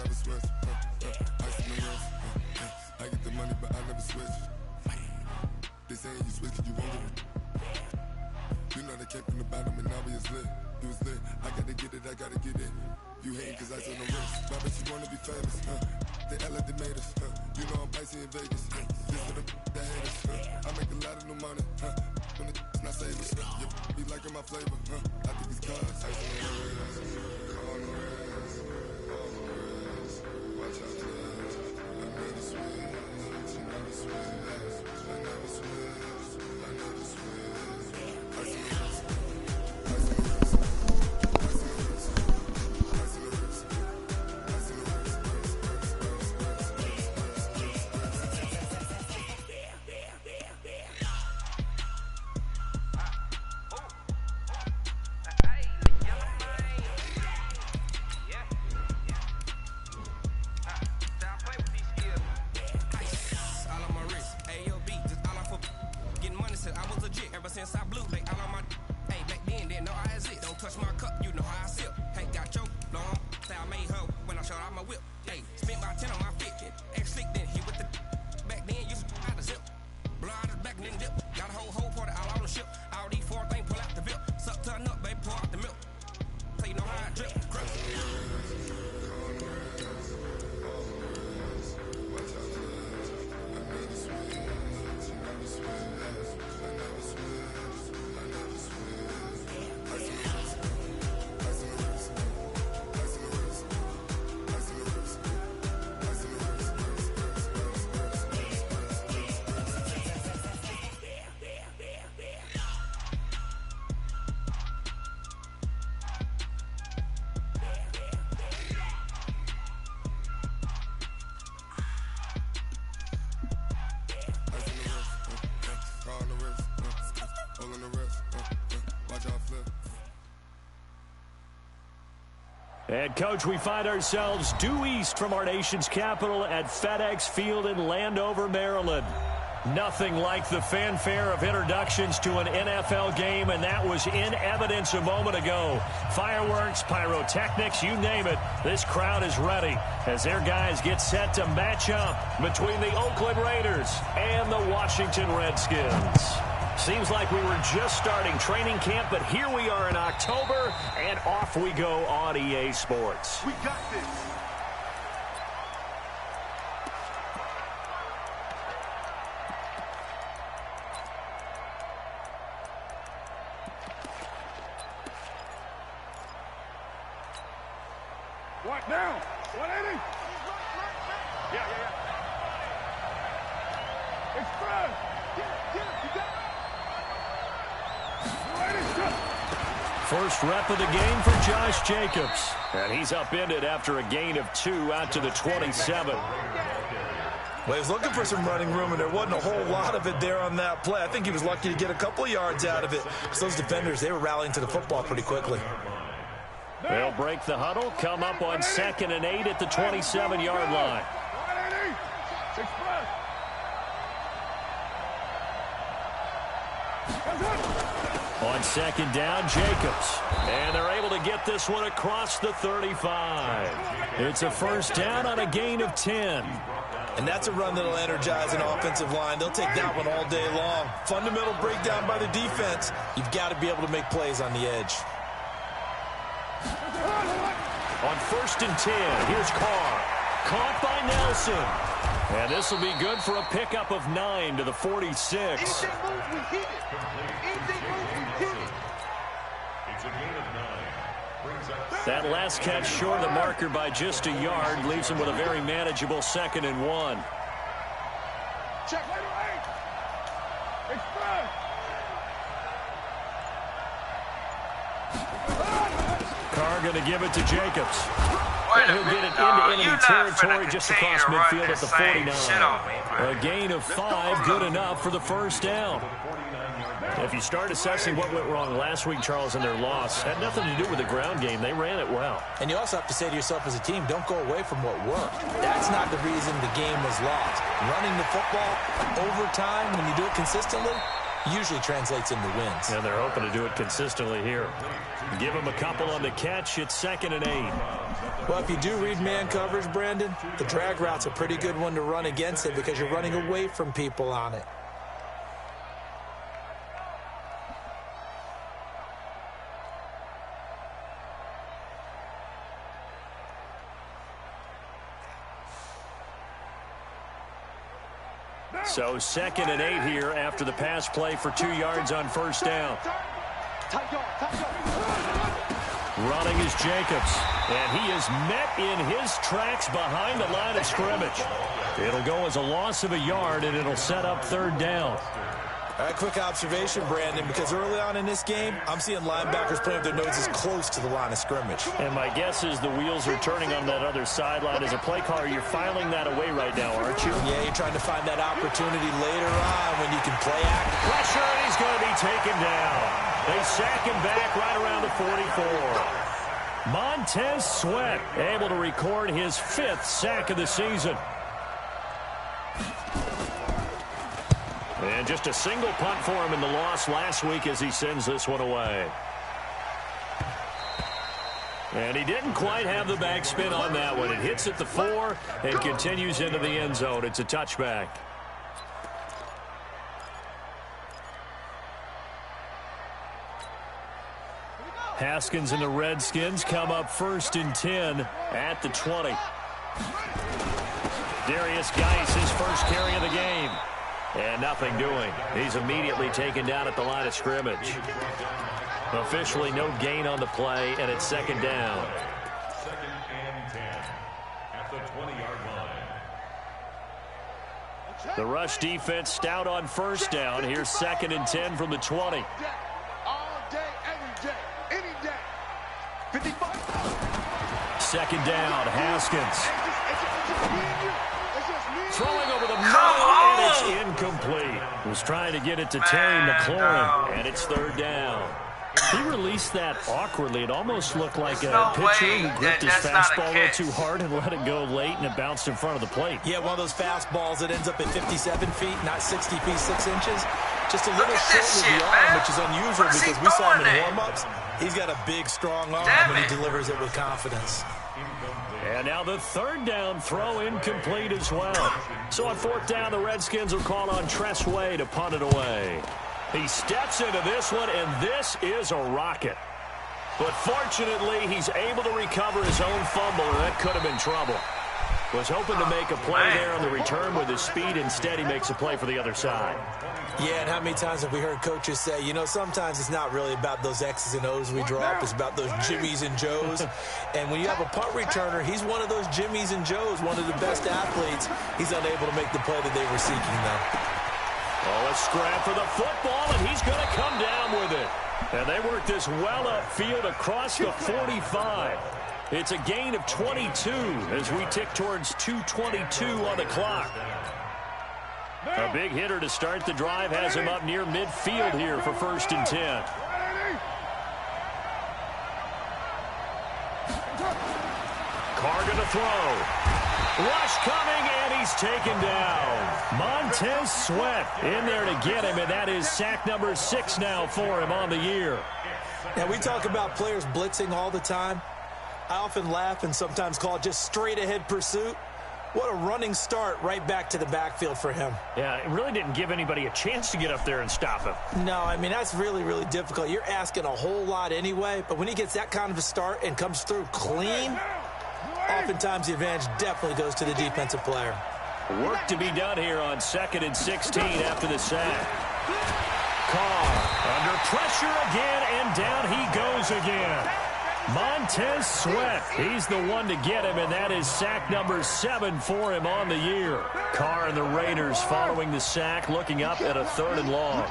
never switch. Ice in the wrist. I get the money, but I never switch. They saying you switch 'cause you won't get it. You know they came from the bottom and now we is lit. You was lit. I gotta get it, I gotta get it. You hating 'cause ice on the wrist. Why bet you wanna be famous? They act like they made us. You know I'm icy in Vegas. This for the that hate us. I make a lot of new money. When the not savers. You be liking my flavor. I think it's cause ice on the wrist. On the wrist. On the wrist. Watch out, please. I never switch. I never switch. I never switch. I never switch. Ice on the wrist. Ice on the wrist. Ice on the wrist. Ice on the wrist. Ice on the wrist. Since I blew, like all on my hey, back then didn't know I exist. Don't touch my cup, you know how I sip. Hey, got choked, long. Say I made her when I showed out my whip. Hey, spent about 10 on my fit. Ex slick, then hit with the back then used to out the zip. Blow out his back and then dip. Got a whole party all on the ship. All these four things pull out the VIP. Suck turn up, baby, pour out the milk. So you know how I drip. Crush. And, Coach, we find ourselves due east from our nation's capital at FedEx Field in Landover, Maryland. Nothing like the fanfare of introductions to an NFL game, and that was in evidence a moment ago. Fireworks, pyrotechnics, you name it. This crowd is ready as their guys get set to match up between the Oakland Raiders and the Washington Redskins. Seems like we were just starting training camp, but here we are in October, and off we go on EA Sports. We got this. What now? 180? Yeah. Express. Get it. You got it. First rep of the game for Josh Jacobs. And he's upended after a gain of 2 out to the 27. Well, he was looking for some running room, and there wasn't a whole lot of it there on that play. I think he was lucky to get a couple of yards out of it. Because those defenders, they were rallying to the football pretty quickly. They'll break the huddle, come up on 2nd and 8 at the 27-yard line. On 2nd down, Jacobs. And they're able to get this one across the 35. It's a first down on a gain of 10. And that's a run that'll energize an offensive line. They'll take that one all day long. Fundamental breakdown by the defense. You've got to be able to make plays on the edge. On 1st and 10, here's Carr. Caught by Nelson. And this will be good for a pickup of 9 to the 46. That last catch short of the marker by just a yard leaves him with a very manageable 2nd and 1. Check later, Carr going to give it to Jacobs. He'll get it into enemy territory just across midfield at the 49. A gain of 5, good enough for the first down. If you start assessing what went wrong last week, Charles, in their loss, had nothing to do with the ground game. They ran it well. And you also have to say to yourself as a team, don't go away from what worked. That's not the reason the game was lost. Running the football over time, when you do it consistently, usually translates into wins. And they're hoping to do it consistently here. Give them a couple on the catch. It's 2nd and 8. Well, if you do read man coverage, Brandon, the drag route's a pretty good one to run against it because you're running away from people on it. So 2nd and 8 here after the pass play for 2 yards on first down. Running is Jacobs, and he is met in his tracks behind the line of scrimmage. It'll go as a loss of a yard, and it'll set up 3rd down. All right, quick observation, Brandon, because early on in this game, I'm seeing linebackers playing with their noses close to the line of scrimmage. And my guess is the wheels are turning on that other sideline. As a play caller, you're filing that away right now, aren't you? Yeah, you're trying to find that opportunity later on when you can play act. Pressure, and he's going to be taken down. They sack him back right around the 44. Montez Sweat able to record his 5th sack of the season. And just a single punt for him in the loss last week as he sends this one away. And he didn't quite have the backspin on that one. It hits at the 4 and continues into the end zone. It's a touchback. Haskins and the Redskins come up 1st and 10 at the 20. Darius Geis, his first carry of the game. And nothing doing. He's immediately taken down at the line of scrimmage. Officially no gain on the play, and it's 2nd down. 2nd and 10 at the 20-yard line. The rush defense stout on first down. Here's 2nd and 10 from the 20. All day, every day, any day. 55. 2nd down, Haskins. Throwing over the middle, and it's incomplete. Was trying to get it to Terry McLaurin, and it's 3rd down. He released that awkwardly. It almost looked like a pitcher who gripped his fastball a little too hard and let it go late, and it bounced in front of the plate. Yeah, one of those fastballs that ends up at 57 feet, not 60 feet, 6 inches. Just a little short with the arm, which is unusual because we saw him in warm-ups. He's got a big, strong arm, and he delivers it with confidence. And now the 3rd down throw incomplete as well. So on 4th down, the Redskins will call on Tress Way to punt it away. He steps into this one, and this is a rocket. But fortunately, he's able to recover his own fumble, and that could have been trouble. Was hoping to make a play there on the return with his speed. Instead, he makes a play for the other side. Yeah, and how many times have we heard coaches say, you know, sometimes it's not really about those X's and O's we draw up. It's about those Jimmies and Joes. And when you have a punt returner, he's one of those Jimmies and Joes, one of the best athletes. He's unable to make the play that they were seeking, though. Oh, a scrap for the football, and he's going to come down with it. And they work this well upfield across the 45. It's a gain of 22 as we tick towards 2:22 on the clock. A big hitter to start the drive has him up near midfield here for 1st and 10. Carr going to throw. Rush coming, and he's taken down. Montez Sweat in there to get him, and that is sack number 6 now for him on the year. Now, we talk about players blitzing all the time. I often laugh and sometimes call it just straight-ahead pursuit. What a running start right back to the backfield for him. Yeah, it really didn't give anybody a chance to get up there and stop him. No, I mean, that's really, really difficult. You're asking a whole lot anyway, but when he gets that kind of a start and comes through clean, oftentimes the advantage definitely goes to the defensive player. Work to be done here on 2nd and 16 after the sack. Carr under pressure again, and down he goes again. Montez Sweat, he's the one to get him, and that is sack number 7 for him on the year. Carr and the Raiders following the sack, looking up at a 3rd and long.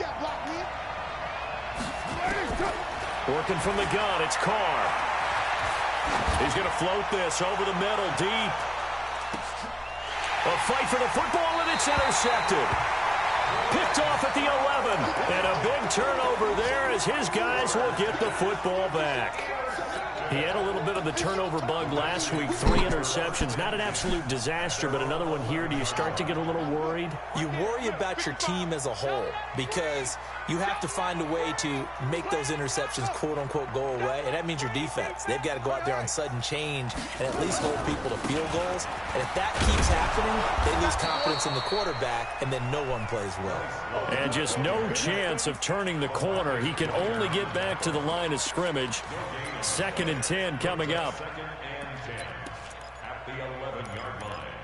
Working from the gun, it's Carr. He's going to float this over the middle, deep. A fight for the football, and it's intercepted. Picked off at the 11, and a big turnover there as his guys will get the football back. He had a little bit of the turnover bug last week, 3 interceptions. Not an absolute disaster, but another one here. Do you start to get a little worried? You worry about your team as a whole because you have to find a way to make those interceptions, quote-unquote, go away, and that means your defense. They've got to go out there on sudden change and at least hold people to field goals. And if that keeps happening, they lose confidence in the quarterback, and then no one plays well. And just no chance of turning the corner. He can only get back to the line of scrimmage. 2nd and 10 coming up. 2nd and 10 at the 11-yard line.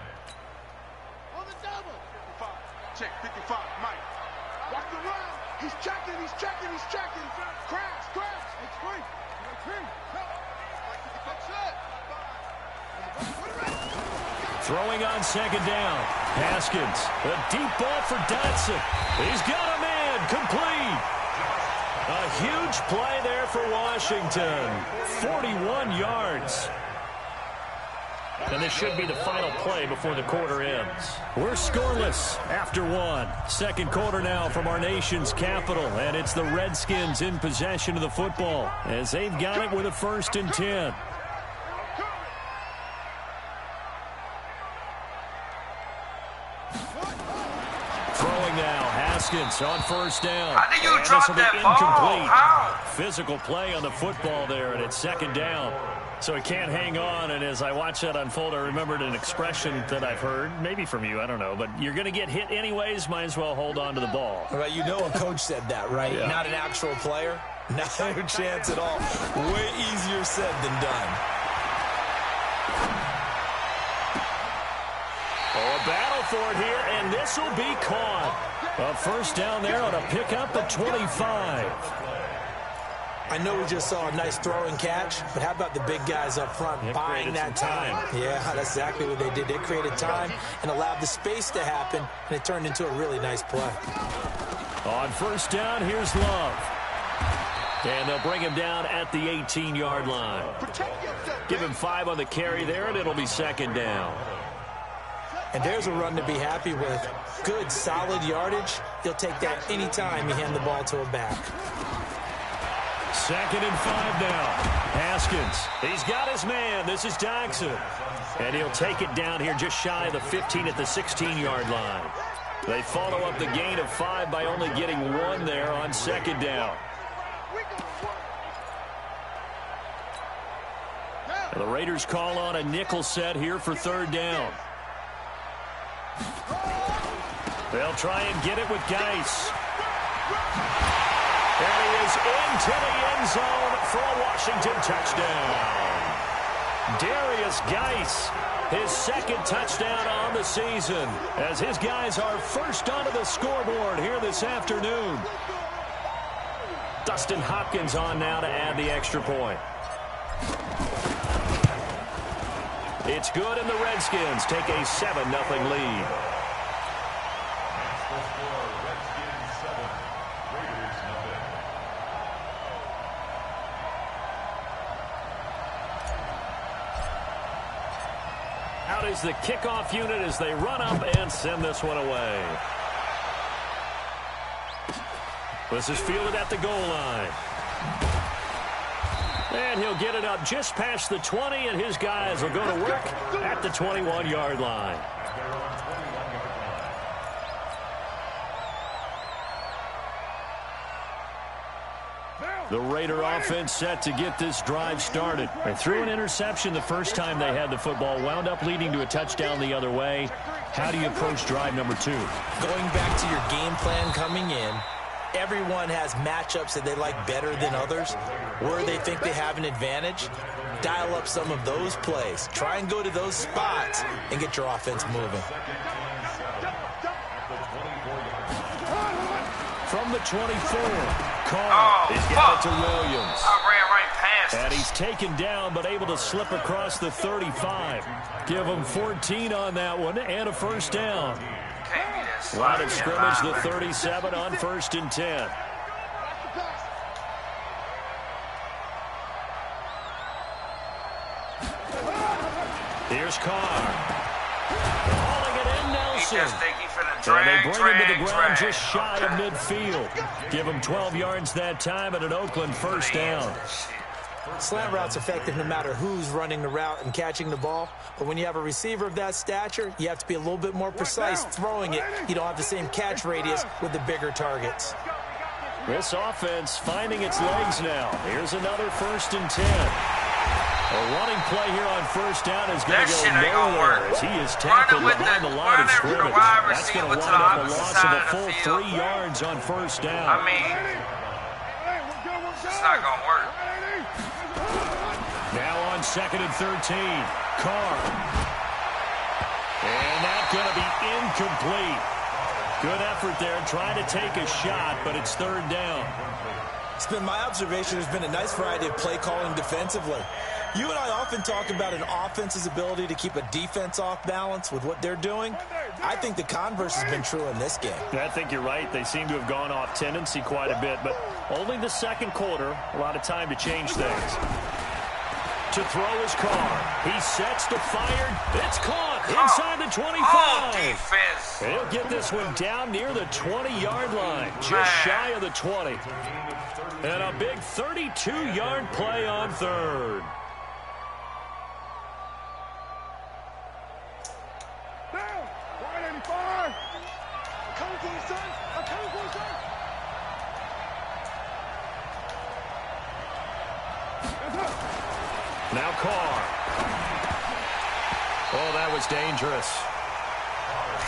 On the double. 55. Check 55. Mike. Watch the run. He's checking. He's checking. He's checking. Crash. Crash. It's free. Throwing on 2nd down. Haskins. A deep ball for Dotson. He's got a man. Complete. A huge play there for Washington. 41 yards. And this should be the final play before the quarter ends. We're scoreless after 1. 2nd quarter now from our nation's capital. And it's the Redskins in possession of the football as they've got it with a 1st and 10. Throwing now, Haskins on 1st down. How did you And drop this will be that ball? incomplete. How? Physical play on the football there, and it's 2nd down. So he can't hang on, and as I watch that unfold, I remembered an expression that I've heard, maybe from you, I don't know, but you're going to get hit anyways, might as well hold on to the ball. All right, you know a coach said that, right? Yeah. Not an actual player. Not a chance at all. Way easier said than done. Oh, a battle for it here, and this will be caught. A 1st down there on a pickup at 25. I know we just saw a nice throw and catch, but how about the big guys up front buying that time? Yeah, that's exactly what they did. They created time and allowed the space to happen, and it turned into a really nice play. On 1st down, here's Love. And they'll bring him down at the 18-yard line. Give him 5 on the carry there, and it'll be 2nd down. And there's a run to be happy with. Good, solid yardage. He'll take that any time you hand the ball to a back. 2nd and 5 now. Haskins. He's got his man. This is Dotson. And he'll take it down here just shy of the 15 at the 16-yard line. They follow up the gain of 5 by only getting 1 there on 2nd down. And the Raiders call on a nickel set here for 3rd down. They'll try and get it with Geis. And he is into the end zone for a Washington touchdown. Darius Geis, his 2nd touchdown on the season, as his guys are first onto the scoreboard here this afternoon. Dustin Hopkins on now to add the extra point. It's good, and the Redskins take a 7-0 lead. Out is the kickoff unit as they run up and send this one away. This is fielded at the goal line. And he'll get it up just past the 20, and his guys will go to work at the 21-yard line. The Raider offense set to get this drive started. They threw an interception the first time they had the football, wound up leading to a touchdown the other way. How do you approach drive number 2? Going back to your game plan coming in, everyone has matchups that they like better than others. Where they think they have an advantage, dial up some of those plays. Try and go to those spots and get your offense moving. From the 24, Carr has got it to Williams. I ran right past And he's taken down, but able to slip across the 35. Give him 14 on that one and a 1st down. Line of scrimmage, the 37 on 1st and 10. Here's Carr. Hauling it in, Nelson. And they bring him to the ground just shy of midfield. Give him 12 yards that time and an Oakland 1st down. Slant route's effective no matter who's running the route and catching the ball. But when you have a receiver of that stature, you have to be a little bit more precise throwing it. You don't have the same catch radius with the bigger targets. This offense finding its legs now. Here's another 1st and 10. A running play here on 1st down is going to go nowhere as he is tackled behind the line of scrimmage. That's going to wind up a loss of a full 3 yards on 1st down. I mean, it's not going to work. Now on 2nd and 13, Carr. And that's going to be incomplete. Good effort there, trying to take a shot, but it's 3rd down. It's been my observation there's been a nice variety of play calling defensively. You and I often talk about an offense's ability to keep a defense off balance with what they're doing. I think the converse has been true in this game. I think you're right. They seem to have gone off tendency quite a bit, but only the 2nd quarter, a lot of time to change things. To throw his Carr. He sets to fire. It's caught inside the 25. Oh, defense. He'll get this one down near the 20-yard line, just shy of the 20. And a big 32-yard play on 3rd. Now Carr. Oh, that was dangerous.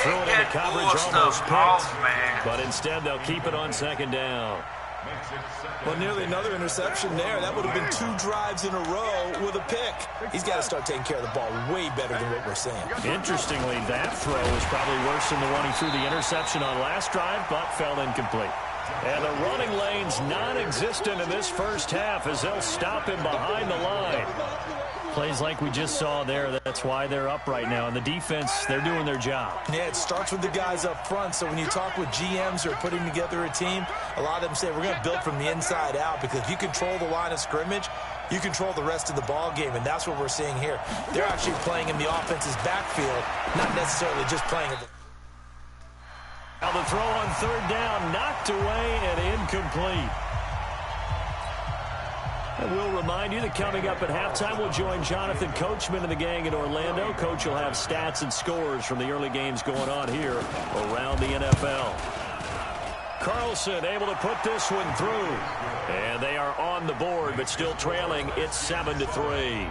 Threw it into coverage, almost picked. But instead, they'll keep it on 2nd down. Well, nearly another interception there. That would have been 2 drives in a row with a pick. He's got to start taking care of the ball way better than what we're seeing. Interestingly, that throw was probably worse than the one he threw the interception on last drive, but fell incomplete. And the running lane's non-existent in this 1st half as they'll stop him behind the line. Plays like we just saw there, that's why they're up right now. And the defense, they're doing their job. Yeah, it starts with the guys up front. So when you talk with GMs who are putting together a team, a lot of them say we're going to build from the inside out, because if you control the line of scrimmage, you control the rest of the ball game, and that's what we're seeing here. They're actually playing in the offense's backfield, not necessarily just playing at the... Now the throw on 3rd down, knocked away and incomplete. And we'll remind you that coming up at halftime, we'll join Jonathan Coachman and the gang in Orlando. Coach will have stats and scores from the early games going on here around the NFL. Carlson able to put this one through. And they are on the board, but still trailing. It's 7-3.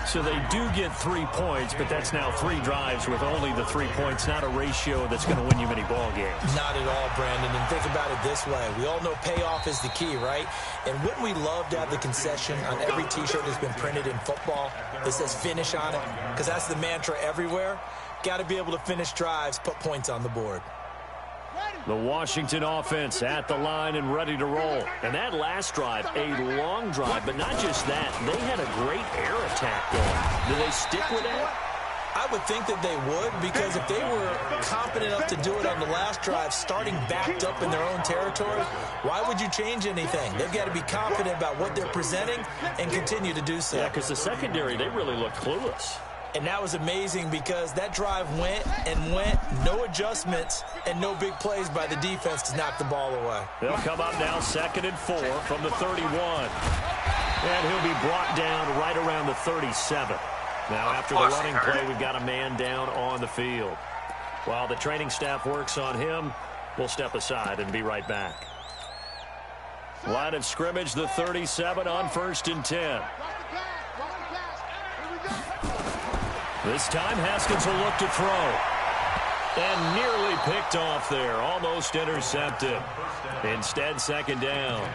So they do get 3 points, but that's now 3 drives with only the 3 points. Not a ratio that's going to win you many ball games. Not at all, Brandon. And think about it this way. We all know payoff is the key, right? And wouldn't we love to have the concession on every T-shirt that's been printed in football that says finish on it? Because that's the mantra everywhere. Got to be able to finish drives, put points on the board. The Washington offense at the line and ready to roll. And that last drive, a long drive, but not just that. They had a great air attack going. Do they stick with that? I would think that they would, because if they were confident enough to do it on the last drive, starting backed up in their own territory, why would you change anything? They've got to be confident about what they're presenting and continue to do so. Yeah, because the secondary, they really looked clueless. And that was amazing because that drive went and went, no adjustments, and no big plays by the defense to knock the ball away. They'll come up now 2nd and 4 from the 31. And he'll be brought down right around the 37. Now after the running play, we've got a man down on the field. While the training staff works on him, we'll step aside and be right back. Line of scrimmage, the 37 on 1st and 10. This time, Haskins will look to throw. And nearly picked off there. Almost intercepted. Instead, 2nd down.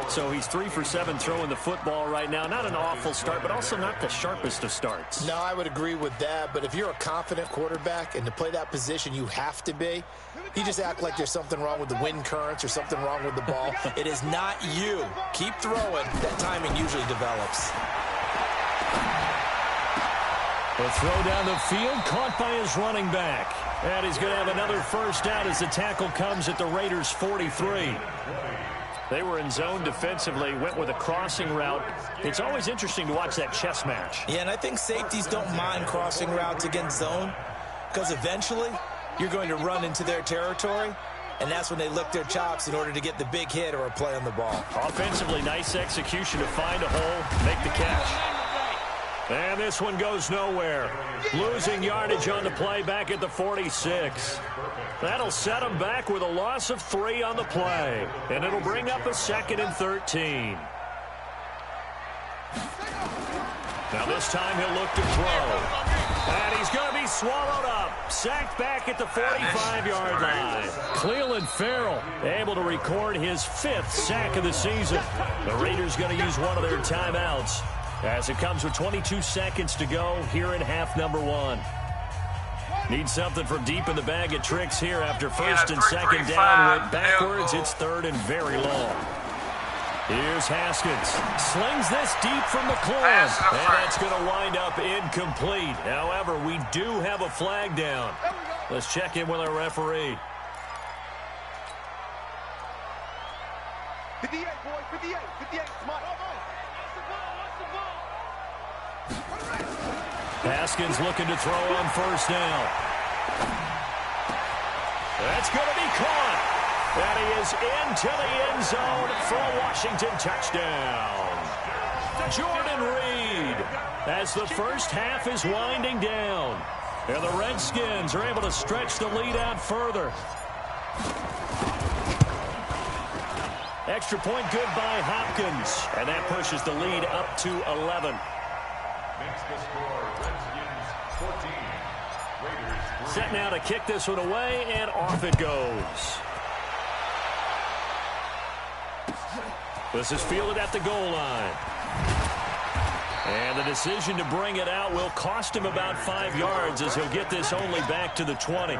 So he's 3 for 7 throwing the football right now. Not an awful start, but also not the sharpest of starts. No, I would agree with that. But if you're a confident quarterback and to play that position, you have to be. You just act like there's something wrong with the wind currents or something wrong with the ball. It is not you. Keep throwing. That timing usually develops. A throw down the field, caught by his running back. And he's going to have another 1st down as the tackle comes at the Raiders' 43. They were in zone defensively, went with a crossing route. It's always interesting to watch that chess match. Yeah, and I think safeties don't mind crossing routes against zone because eventually you're going to run into their territory. and that's when they lick their chops in order to get the big hit or a play on the ball. Offensively, nice execution to find a hole, make the catch. And this one goes nowhere. Losing yardage on the play back at the 46. That'll set them back with a loss of 3 on the play. And it'll bring up a 2nd and 13. Now this time he'll look to throw. And he's going to be swallowed up. Sacked back at the 45-yard line. Cleveland Farrell able to record his 5th sack of the season. The Raiders going to use one of their timeouts as it comes with 22 seconds to go here in half number 1. Need something from deep in the bag of tricks here after first and second down went backwards. It's 3rd and very long. Here's Haskins. Slings this deep from the corner. And that's going to wind up incomplete. However, we do have a flag down. Let's check in with our referee. 58, boys, 58, 58. Come on. Haskins looking to throw on first down. That's going to be caught. And he is into the end zone for a Washington touchdown. Jordan Reed as the first half is winding down. And the Redskins are able to stretch the lead out further. Extra point good by Hopkins. And that pushes the lead up to 11. Makes the score Redskins 14. Raiders 3. Set now to kick this one away, and off it goes. This is fielded at the goal line. And the decision to bring it out will cost him about 5 yards as he'll get this only back to the 20.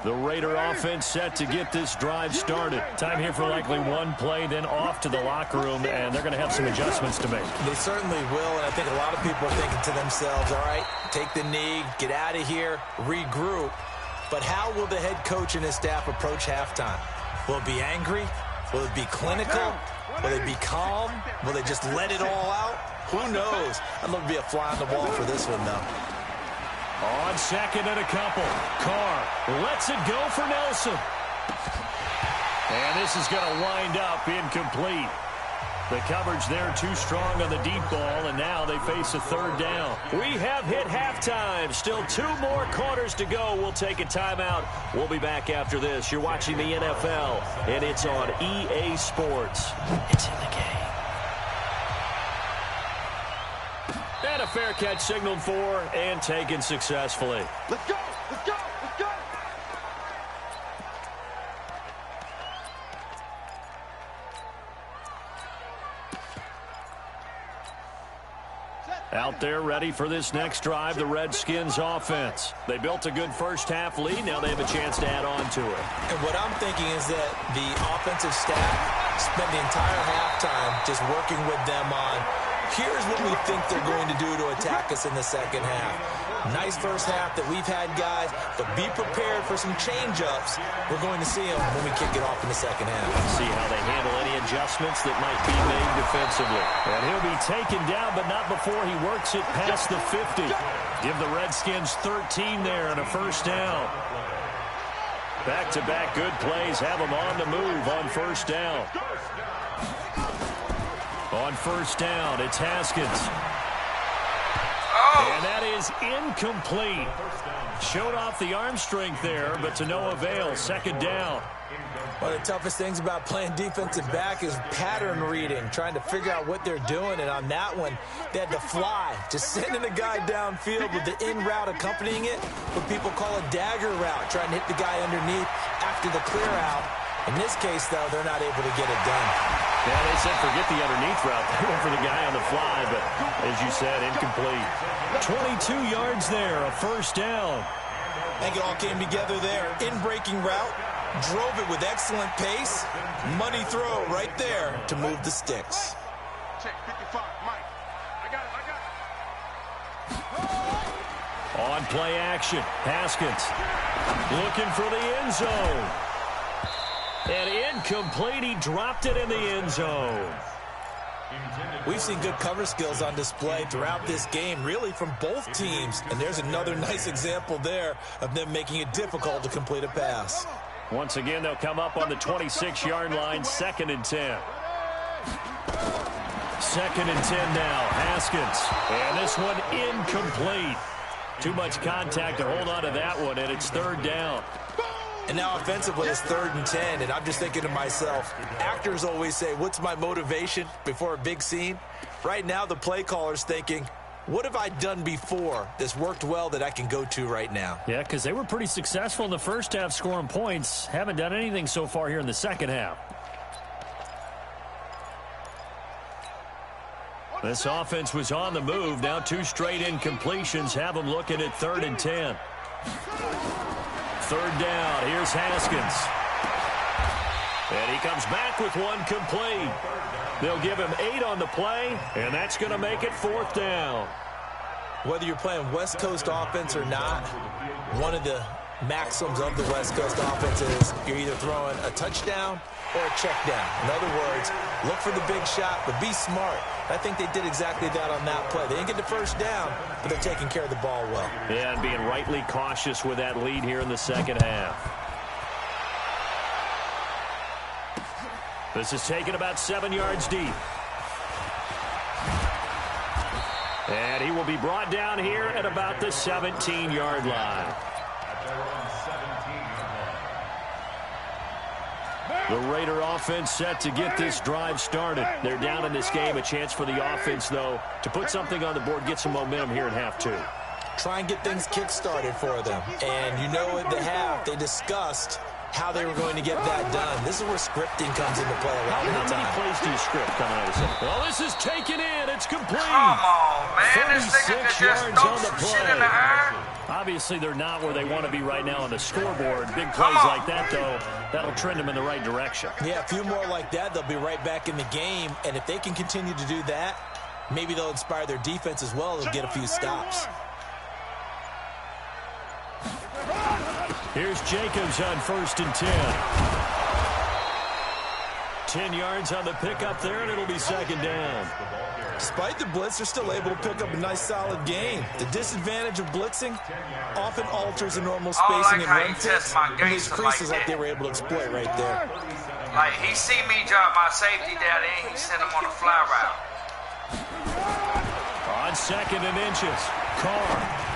The Raider offense set to get this drive started. Time here for likely one play, then off to the locker room, and they're going to have some adjustments to make. They certainly will, and I think a lot of people are thinking to themselves, all right, take the knee, get out of here, regroup. But how will the head coach and his staff approach halftime? Will it be angry? Will it be clinical? Will it be calm? Will they just let it all out? Who knows? I'd love to be a fly on the wall for this one, though. On second and a couple. Carr lets it go for Nelson. And this is going to wind up incomplete. The coverage there too strong on the deep ball, and now they face a 3rd down. We have hit halftime. Still 2 more quarters to go. We'll take a timeout. We'll be back after this. You're watching the NFL, and it's on EA Sports. It's in the game. And a fair catch signaled for and taken successfully. Let's go, let's go, let's go. Out there ready for this next drive, the Redskins offense. They built a good first half lead. Now they have a chance to add on to it. And what I'm thinking is that the offensive staff spent the entire halftime just working with them on, here's what we think they're going to do to attack us in the second half. Nice first half that we've had, guys, but be prepared for some change-ups. We're going to see them when we kick it off in the second half. See how they handle any adjustments that might be made defensively. And he'll be taken down, but not before he works it past the 50. Give the Redskins 13 there and a first down. Back-to-back good plays have them on the move on first down. On first down, it's Haskins. And that is incomplete. Showed off the arm strength there, but to no avail. Second down. One of the toughest things about playing defensive back is pattern reading, trying to figure out what they're doing. And on that one, they had to fly, just sending the guy downfield with the in route accompanying it, what people call a dagger route, trying to hit the guy underneath after the clear out. In this case, though, they're not able to get it done. Yeah, they said forget the underneath route. They went for the guy on the fly, but as you said, incomplete. 22 yards there, a first down. I think it all came together there. In-breaking route, drove it with excellent pace. Money throw right there to move the sticks. Check 55, Mike. I got it. On play action, Haskins looking for the end zone. And incomplete, he dropped it in the end zone. We've seen good cover skills on display throughout this game, really from both teams. And there's another nice example there of them making it difficult to complete a pass. Once again, they'll come up on the 26-yard line, 2nd and 10. 2nd and 10 now, Haskins. And this one incomplete. Too much contact to hold on to that one, and it's 3rd down. And now offensively, it's 3rd and 10, and I'm just thinking to myself, actors always say, what's my motivation before a big scene? Right now, the play caller's thinking, what have I done before that's worked well that I can go to right now? Yeah, because they were pretty successful in the first half scoring points. Haven't done anything so far here in the second half. This offense was on the move. Now 2 straight incompletions have them looking at 3rd and 10. 3rd down. Here's Haskins. And he comes back with one complete. They'll give him 8 on the play, and that's going to make it 4th down. Whether you're playing West Coast offense or not, one of the maxims of the West Coast offense is you're either throwing a touchdown or a check down. In other words, look for the big shot, but be smart. I think they did exactly that on that play. They didn't get the first down, but they're taking care of the ball well. Yeah, and being rightly cautious with that lead here in the second half. This is taken about 7 yards deep. And he will be brought down here at about the 17-yard line. The Raider offense set to get this drive started. They're down in this game. A chance for the offense, though, to put something on the board, get some momentum here in half 2. Try and get things kick-started for them. And you know at the half, they discussed how they were going to get that done. This is where scripting comes into play a lot of the time. How many plays do you script coming out of this? Well, this is taken in. It's complete. Come on, man. This nigga could just throw some shit in the air. Obviously, they're not where they want to be right now on the scoreboard. Big plays like that, though, that'll trend them in the right direction. Yeah, a few more like that, they'll be right back in the game. And if they can continue to do that, maybe they'll inspire their defense as well. They'll get a few stops. Here's Jacobs on 1st and 10. 10 yards on the pickup there, and it'll be 2nd down. Despite the blitz, they're still able to pick up a nice, solid gain. The disadvantage of blitzing often alters the normal spacing and run fits, and these creases like they were able to exploit right there. Like, he see me drop my safety down and he sent him on a fly route. On 2nd and inches, Carr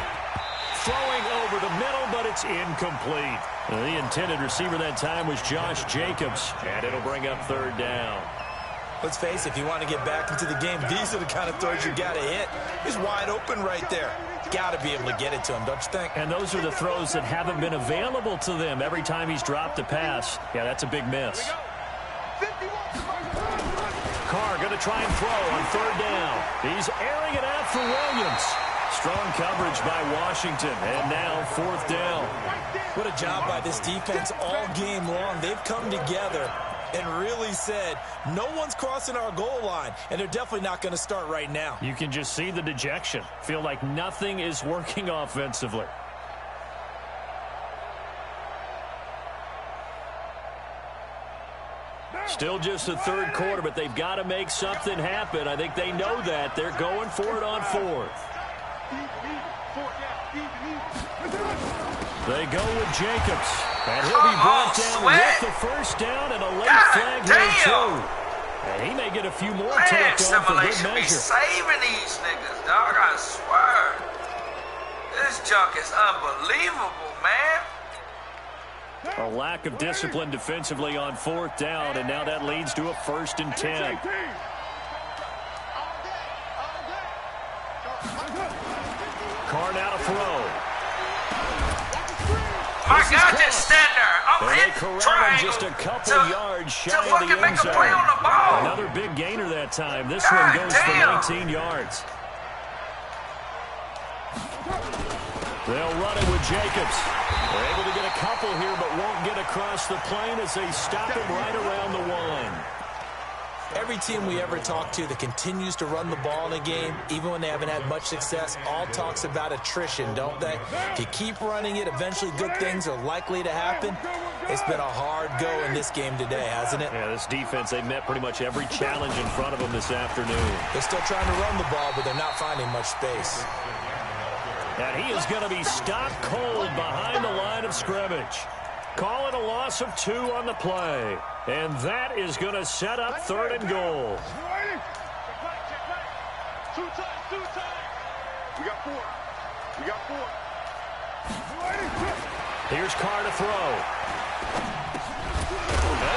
throwing over the middle, but it's incomplete. The intended receiver that time was Josh Jacobs, and it'll bring up 3rd down. Let's face it, if you want to get back into the game, these are the kind of throws you got to hit. He's wide open right there. Got to be able to get it to him, don't you think? And those are the throws that haven't been available to them every time he's dropped a pass. Yeah, that's a big miss. Carr going to try and throw on 3rd down. He's airing it out for Williams. Strong coverage by Washington, and now 4th down. What a job by this defense all game long. They've come together and really said, no one's crossing our goal line, and they're definitely not going to start right now. You can just see the dejection. Feel like nothing is working offensively. Still just the 3rd quarter, but they've got to make something happen. I think they know that. They're going for it on 4th. They go with Jacobs, and he'll be brought down with the 1st down and a late flag here, too. And he may get a few more to look on for good measure. Be saving these niggas, dog, I swear. This junk is unbelievable, man. A lack of discipline defensively on 4th down, and now that leads to a 1st and 10. Carr now to throw. My God, just stand there. I'm in triangle just a couple yards shy of the end make a zone. play on the ball. Another big gainer that time. This God one goes damn. for 19 yards. They'll run it with Jacobs. They're able to get a couple here, but won't get across the plane as they stop him right around the 1. Every team we ever talk to that continues to run the ball in a game, even when they haven't had much success, all talks about attrition, don't they? If you keep running it, eventually good things are likely to happen. It's been a hard go in this game today, hasn't it? Yeah, this defense, they met pretty much every challenge in front of them this afternoon. They're still trying to run the ball, but they're not finding much space. And he is going to be stopped cold behind the line of scrimmage. Call it a loss of 2 on the play. And that is going to set up 3rd and goal. Two times. We got 4. Here's Carr to throw.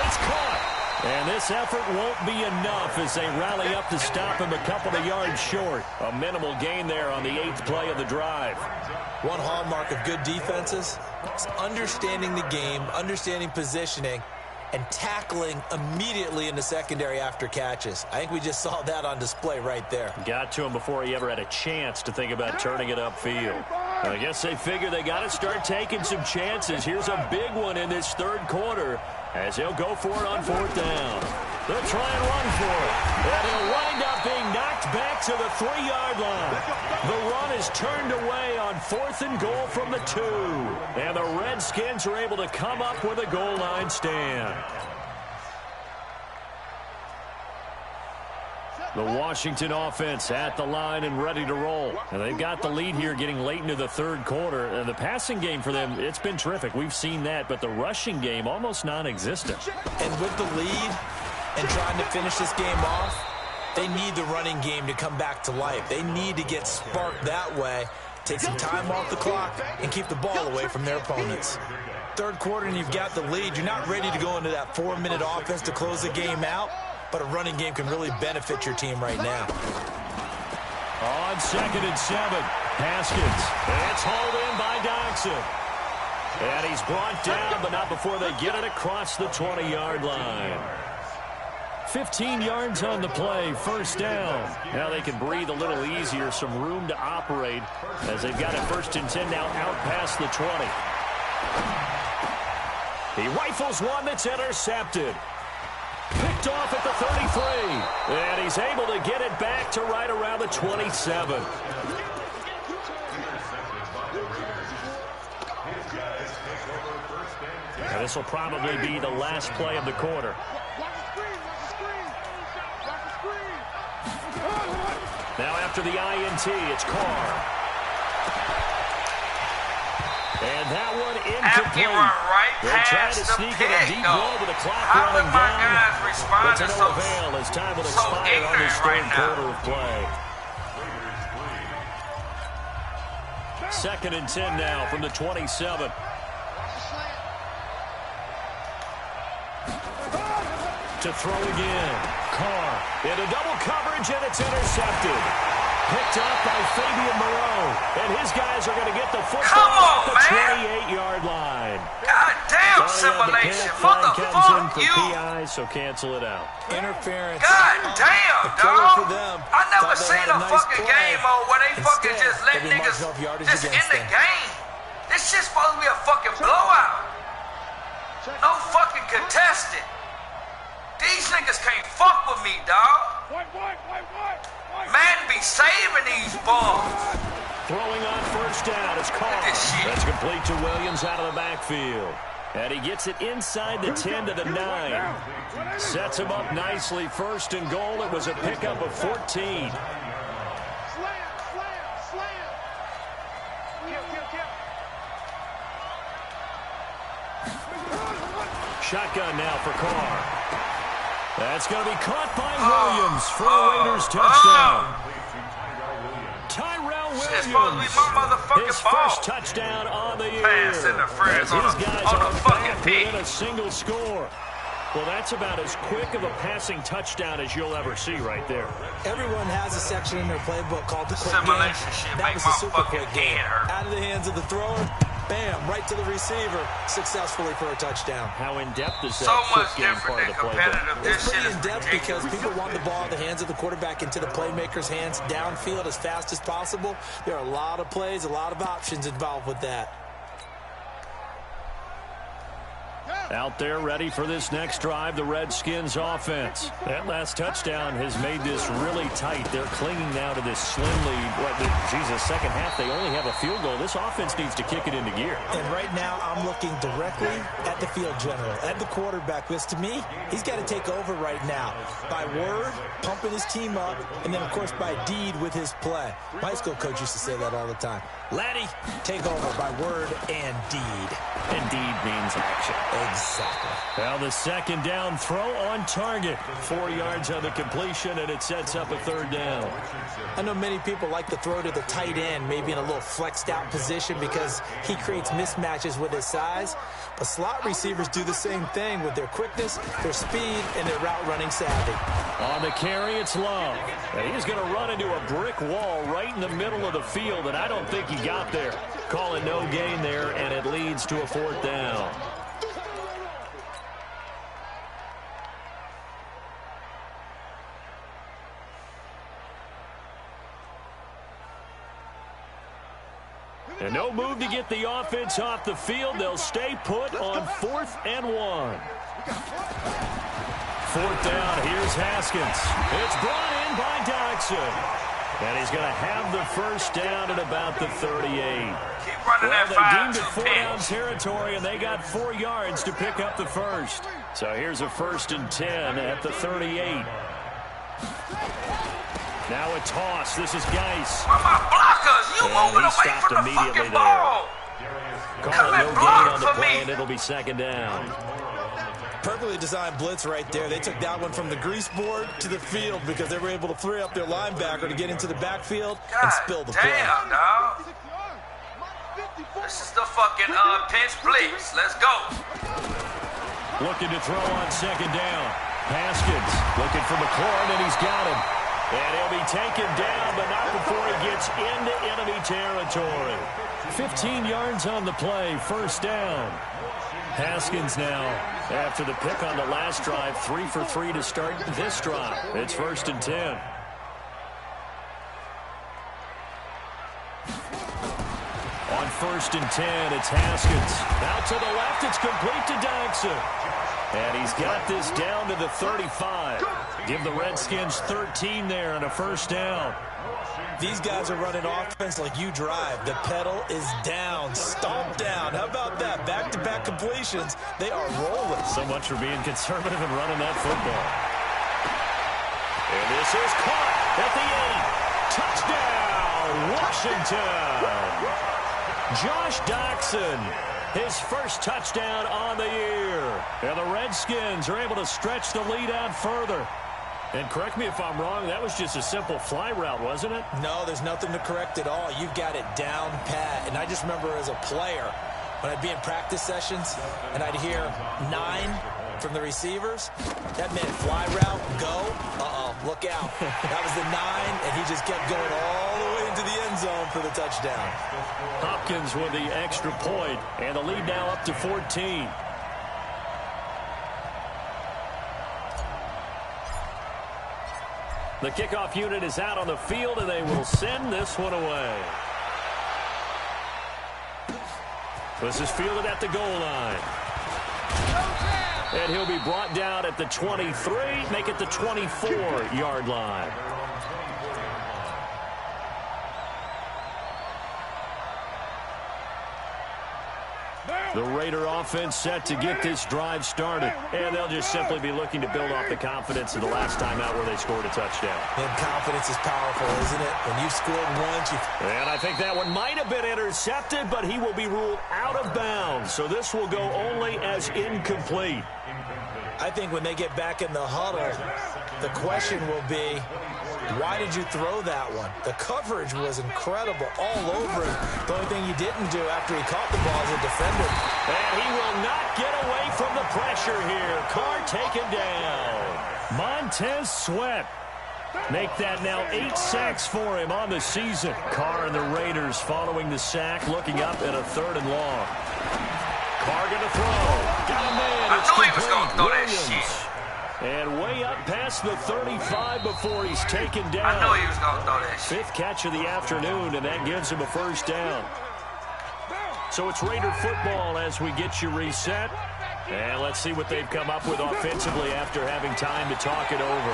It's caught. And this effort won't be enough as they rally up to stop him a couple of yards short. A minimal gain there on the 8th play of the drive. One hallmark of good defenses is understanding the game, understanding positioning, and tackling immediately in the secondary after catches. I think we just saw that on display right there. Got to him before he ever had a chance to think about turning it upfield. I guess they figure they got to start taking some chances. Here's a big one in this 3rd quarter as he'll go for it on 4th down. They'll try and run for it. And he'll wind up being knocked back to the 3-yard line. The run is turned away on 4th and goal from the 2. And the Redskins are able to come up with a goal line stand. The Washington offense at the line and ready to roll. And they've got the lead here getting late into the 3rd quarter. And the passing game for them, it's been terrific. We've seen that. But the rushing game, almost non-existent. And with the lead and trying to finish this game off, they need the running game to come back to life. They need to get sparked that way, take some time off the clock, and keep the ball away from their opponents. 3rd quarter and you've got the lead. You're not ready to go into that 4-minute offense to close the game out. But a running game can really benefit your team right now. On 2nd and 7, Haskins. It's hauled in by Doxson. And he's brought down, but not before they get it across the 20-yard line. 15 yards on the play, 1st down. Now they can breathe a little easier, some room to operate as they've got a 1st and 10 now out past the 20. He rifles one that's intercepted. Picked off at the 33. And he's able to get it back to right around the 27. And this will probably be the last play of the quarter. Now after the INT, it's Carr. And that one incomplete. They're trying to sneak in a deep ball with the clock running down. But to no avail as time will expire on this 3rd quarter of play. 2nd and 10 now from the 27. To throw again. Carr into double coverage, and it's intercepted. Picked up by Fabian Moreau. And his guys are going to get the football off the 28-yard line. God damn, simulation. Motherfuck you. PI, so cancel it out. Interference. God damn, dog. For them. I never seen a nice fucking game mode where they fucking just let they niggas just against in the them. game. This shit's supposed to be a fucking blowout. No fucking contested. These niggas can't fuck with me, dog. Man be saving these balls. Throwing on 1st down is Carr. That's complete to Williams out of the backfield. And he gets it inside the 10 to the 9. Sets him up nicely. 1st and goal. It was a pickup of 14. Shotgun now for Carr. That's going to be caught by Williams for a Raiders touchdown. Tyrell Williams, his first touchdown on the year. Pass interference As his guys on are the fucking back peak. within a single score. Well, that's about as quick of a passing touchdown as you'll ever see right there. Everyone has a section in their playbook called the quick game. That was a super quick game. Out of the hands of the thrower, bam, right to the receiver, successfully for a touchdown. How in-depth is that So quick much game different part than of the playbook? competitive. This It's shit pretty is in-depth because ridiculous. people want the ball in the hands of the quarterback into the playmaker's hands downfield as fast as possible. There are a lot of plays, a lot of options involved with that. Out there ready for this next drive, the Redskins offense. That last touchdown has made this really tight. They're clinging now to this slim lead. Second half, they only have a field goal. This offense needs to kick it into gear. And right now, I'm looking directly at the field general, at the quarterback. Because to me, he's got to take over right now. By word, pumping his team up, and then, of course, by deed with his play. My high school coach used to say that all the time. Laddie, take over by word and deed. And deed means action. Exactly. Well, the second down throw on target. 4 yards on the completion, and it sets up a third down. I know many people like to throw to the tight end, maybe in a little flexed out position because he creates mismatches with his size. But slot receivers do the same thing with their quickness, their speed, and their route running savvy. On the carry, it's Love. And he's going to run into a brick wall right in the middle of the field, and I don't think he got there. Calling no gain there, and it leads to a fourth down. And no move to get the offense off the field. They'll stay put on 4th and 1. 4th down. Here's Haskins. It's brought in by Dodson. And he's going to have the first down at about the 38. Well, they deemed it 4-down territory, and they got 4 yards to pick up the first. So here's a 1st and 10 at the 38. Now a toss. This is Geis. Where my blockers? You moving away from the fucking ball. Call it no gain on the play, and it'll be second down. Perfectly designed blitz right there. They took that one from the grease board to the field because they were able to free up their linebacker to get into the backfield and spill the play. Damn, dog. This is the fucking pinch blitz. Let's go. Looking to throw on second down. Haskins looking for McLaurin, and he's got him. And he'll be taken down, but not before he gets into enemy territory. 15 yards on the play, first down. Haskins now, after the pick on the last drive, 3 for 3 to start this drive. It's 1st and 10. On 1st and 10, it's Haskins. Out to the left, it's complete to Dodson. And he's got this down to the 35. Give the Redskins 13 there and a first down. These guys are running offense like you drive. The pedal is down, stomp down. How about that? Back-to-back completions. They are rolling. So much for being conservative and running that football. And this is caught at the 8. Touchdown, Washington. Josh Doctson, his first touchdown on the year. And the Redskins are able to stretch the lead out further. And correct me if I'm wrong, that was just a simple fly route, wasn't it? No, there's nothing to correct at all. You've got it down pat. And I just remember as a player, when I'd be in practice sessions and I'd hear 9 from the receivers, that meant fly route, go, look out. That was the 9, and he just kept going all the way into the end zone for the touchdown. Hopkins with the extra point, and the lead now up to 14. The kickoff unit is out on the field, and they will send this one away. This is fielded at the goal line. And he'll be brought down at the 23, make it the 24-yard line. The Raider offense set to get this drive started. And they'll just simply be looking to build off the confidence of the last time out where they scored a touchdown. And confidence is powerful, isn't it? When you've scored once, And I think that one might have been intercepted, but he will be ruled out of bounds. So this will go only as incomplete. I think when they get back in the huddle, the question will be, why did you throw that one? The coverage was incredible all over him. The only thing he didn't do after he caught the ball as a defender. And he will not get away from the pressure here. Carr taken down. Montez Sweat. Make that now 8 sacks for him on the season. Carr and the Raiders following the sack, looking up at a 3rd and long. Carr gonna throw. Got a man. I knew he was gonna throw that shit. And way up past the 35 before he's taken down. I knew he was going to throw that shit. 5th catch of the afternoon, and that gives him a first down. So it's Raider football as we get you reset. And let's see what they've come up with offensively after having time to talk it over.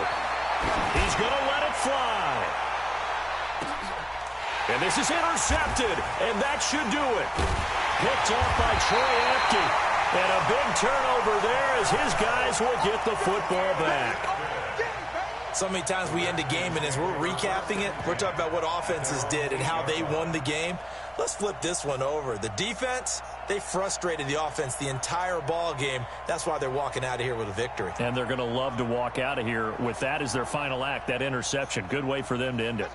He's going to let it fly. And this is intercepted, and that should do it. Picked off by Troy Apke. And a big turnover there as his guys will get the football back. So many times we end a game, and as we're recapping it, we're talking about what offenses did and how they won the game. Let's flip this one over. The defense, they frustrated the offense the entire ball game. That's why they're walking out of here with a victory. And they're going to love to walk out of here with that as their final act, that interception. Good way for them to end it.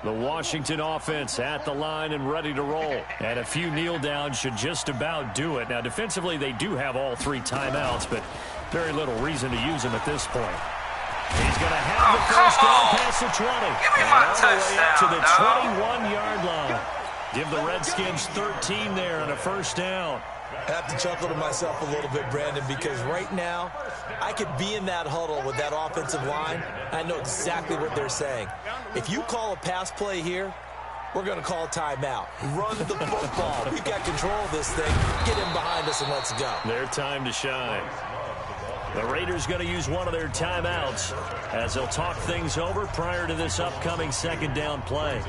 The Washington offense at the line and ready to roll. And a few kneel downs should just about do it. Now, defensively, they do have all 3 timeouts, but very little reason to use them at this point. He's going to have the first down past the 20. Give me my touchdown, to the 21-yard line. Give the Redskins 13 there on a first down. I have to chuckle to myself a little bit, Brandon, because right now I could be in that huddle with that offensive line. I know exactly what they're saying. If you call a pass play here, we're going to call a timeout. Run the football. We've got control of this thing. Get him behind us and let's go. Their time to shine. The Raiders going to use one of their timeouts as they'll talk things over prior to this upcoming second down play.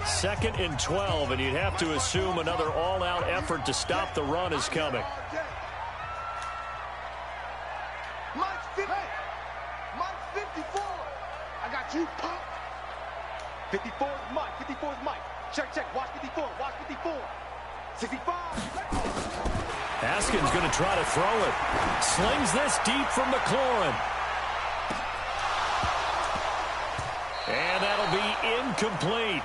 Second and 12, and you'd have to assume another all-out effort to stop the run is coming. Mike's 54. I got you, punk. 54 is Mike. 54 is Mike. Check. Watch 54. Watch 54. 65. Haskins going to try to throw it. Slings this deep from McLaurin. And that'll be incomplete.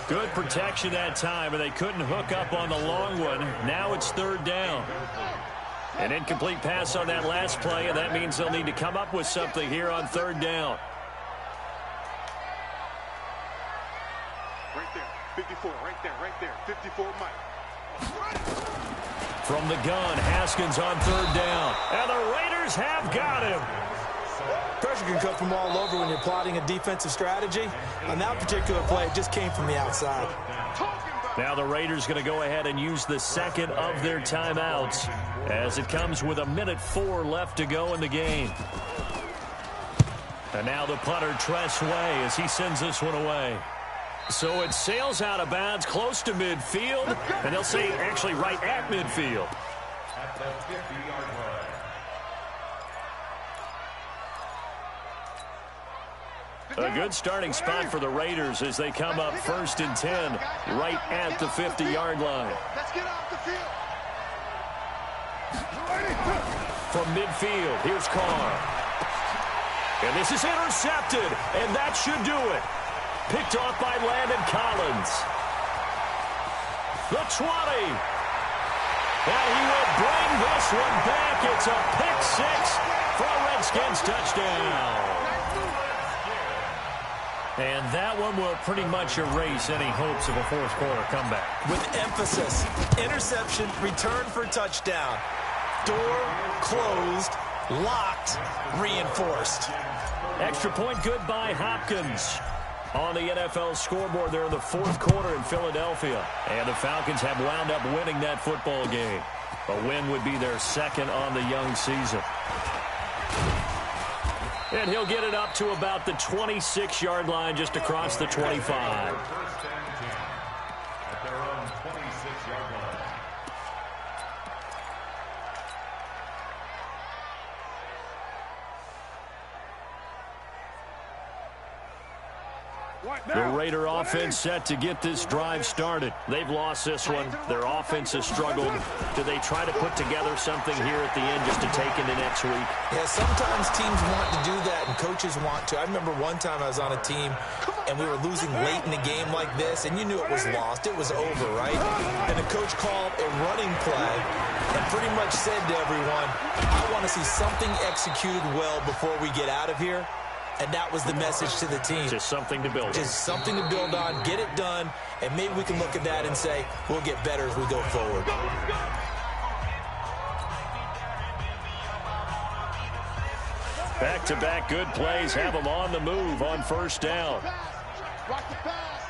Good protection that time, and they couldn't hook up on the long one. Now it's third down. An incomplete pass on that last play, and that means they'll need to come up with something here on third down. Right there. 54. Right there. 54 Mike. From the gun, Haskins on third down. And the Raiders have got him. Pressure can come from all over when you're plotting a defensive strategy. On that particular play, it just came from the outside. Now the Raiders going to go ahead and use the second of their timeouts as it comes with 1:04 left to go in the game. And now the punter, Tress Way, as he sends this one away. So it sails out of bounds close to midfield, and they'll say actually right at midfield. At the 50-yard line. A good starting spot for the Raiders as they come up 1st and 10 right at the 50-yard line. Let's get off the field. From midfield, here's Carr. And this is intercepted, and that should do it. Picked off by Landon Collins. The 20. And he will bring this one back. It's a pick 6 for a Redskins touchdown. And that one will pretty much erase any hopes of a fourth-quarter comeback. With emphasis, interception, return for touchdown. Door closed, locked, reinforced. Extra point good by Hopkins. On the NFL scoreboard there in the fourth quarter in Philadelphia. And the Falcons have wound up winning that football game. A win would be their second on the young season. And he'll get it up to about the 26-yard line just across the 25. First and 10 at their own 26-yard line. The Raider offense set to get this drive started. They've lost this one. Their offense has struggled. Do they try to put together something here at the end just to take into next week? Yeah, sometimes teams want to do that and coaches want to. I remember one time I was on a team and we were losing late in a game like this, and you knew it was lost. It was over, right? And the coach called a running play and pretty much said to everyone, I want to see something executed well before we get out of here. And that was the message to the team. Just something to build on. Just something to build on, get it done, and maybe we can look at that and say, we'll get better as we go forward. Back-to-back good plays have them on the move on first down. Watch the pass.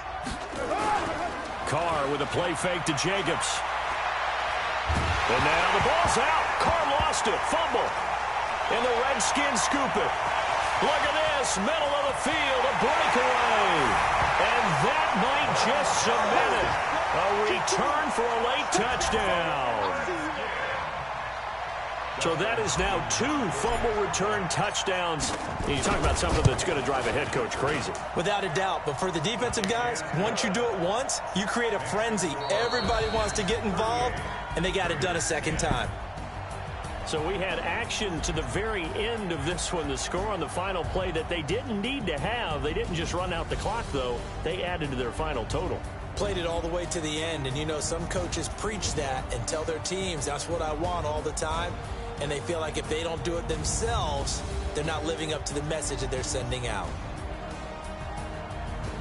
Carr with a play fake to Jacobs. And now the ball's out. Carr lost it. Fumble. And the Redskins scoop it. Look at this. Middle of the field. A breakaway. And that might just cement it. A return for a late touchdown. So that is now 2 fumble return touchdowns. And you talk about something that's going to drive a head coach crazy. Without a doubt. But for the defensive guys, once you do it once, you create a frenzy. Everybody wants to get involved, and they got it done a second time. So we had action to the very end of this one. The score on the final play that they didn't need to have. They didn't just run out the clock, though. They added to their final total. Played it all the way to the end. And, you know, some coaches preach that and tell their teams, that's what I want all the time. And they feel like if they don't do it themselves, they're not living up to the message that they're sending out.